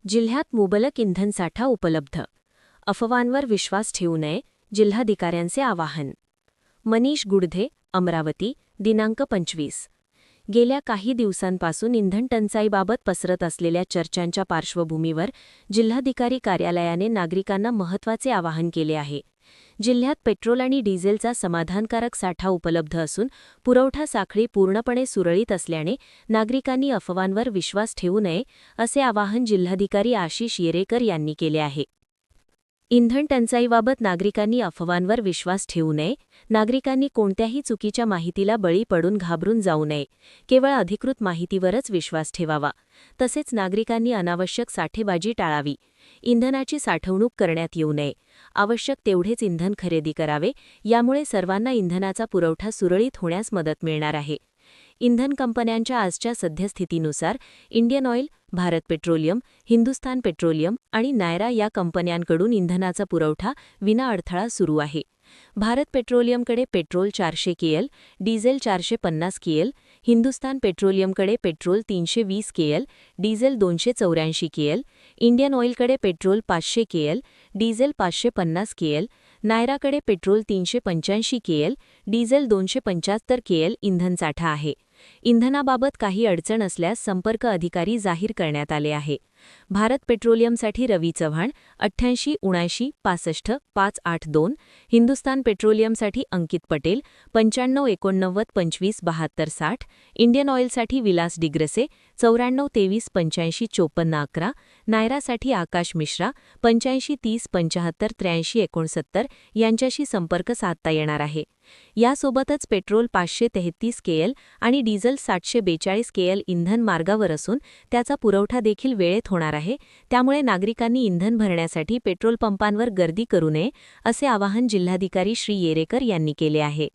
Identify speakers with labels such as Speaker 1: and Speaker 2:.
Speaker 1: जिल्ह्यात मुबलक इंधनसाठा उपलब्ध. अफवांवर विश्वास ठेवू नये, जिल्हाधिकाऱ्यांचे आवाहन. मनीष गुडधे, अमरावती, दिनांक 25. गेल्या काही दिवसांपासून इंधन टंचाईबाबत पसरत असलेल्या चर्चांच्या पार्श्वभूमीवर जिल्हाधिकारी कार्यालयाने नागरिकांना महत्त्वाचे आवाहन केले आहे. जिल्ह्यात पेट्रोल आणि डिझेलचा समाधानकारक साठा उपलब्ध असून पुरवठा साखळी पूर्णपणे सुरळीत असल्याने नागरिकांनी अफवांवर विश्वास ठेवू नये, असे आवाहन जिल्हाधिकारी आशिष येरेकर यांनी केले आहे. इंधन टंचाईबाबत नागरिकांनी अफवांवर विश्वास ठेवू नये. नागरिकांनी कोणत्याही चुकीच्या माहितीला बळी पडून घाबरून जाऊ नये. केवळ अधिकृत माहितीवरच विश्वास ठेवावा. तसेच नागरिकांनी अनावश्यक साठेबाजी टाळावी. इंधनाची साठवणूक करण्यात येऊ नये. आवश्यक तेवढेच इंधन खरेदी करावे. यामुळे सर्वांना इंधनाचा पुरवठा सुरळीत होण्यास मदत मिळणार आहे. इंधन कंपन्यांच्या आजच्या सद्यस्थितीनुसार Indian Oil, Bharat Petroleum, Hindustan Petroleum आणि नायरा या कंपन्यांकडून इंधनाचा पुरवठा विनाअडथळा सुरू आहे. भारत पेट्रोलियमकडे petrol 400 KL, diesel 450 KL, Hindustan पेट्रोलियमकडे petrol 320 KL, diesel 284 KL, Indian ऑइलकडे पेट्रोल 500 केएल, डिझेल 550 केएल, नायराकडे पेट्रोल 385 केएल, डिझेल 275 केएल इंधनसाठा आहे. इंधनाबाबत काही अडचण असल्यास संपर्क अधिकारी जाहीर करण्यात आले आहे. भारत पेट्रोलियमसाठी रवी चव्हाण 88 79 65 582, हिंदुस्थान पेट्रोलियमसाठी अंकित पटेल 95 89 25 72 60, इंडियन ऑइलसाठी विलास डिग्रसे 94 23 85 54 11, नायरासाठी आकाश मिश्रा 85 30 75 83 69 यांच्याशी संपर्क साधता येणार आहे. यासोबतच पेट्रोल 533 केएल आणि डिझेल 742 केएल इंधन मार्गावर असून त्याचा पुरवठा देखील वेळेत होणार आहे. त्यामुळे नागरिकांनी इंधन भरण्यासाठी पेट्रोल पंपांवर गर्दी करू नये, असे आवाहन जिल्हाधिकारी श्री येरेकर यांनी केले आहे.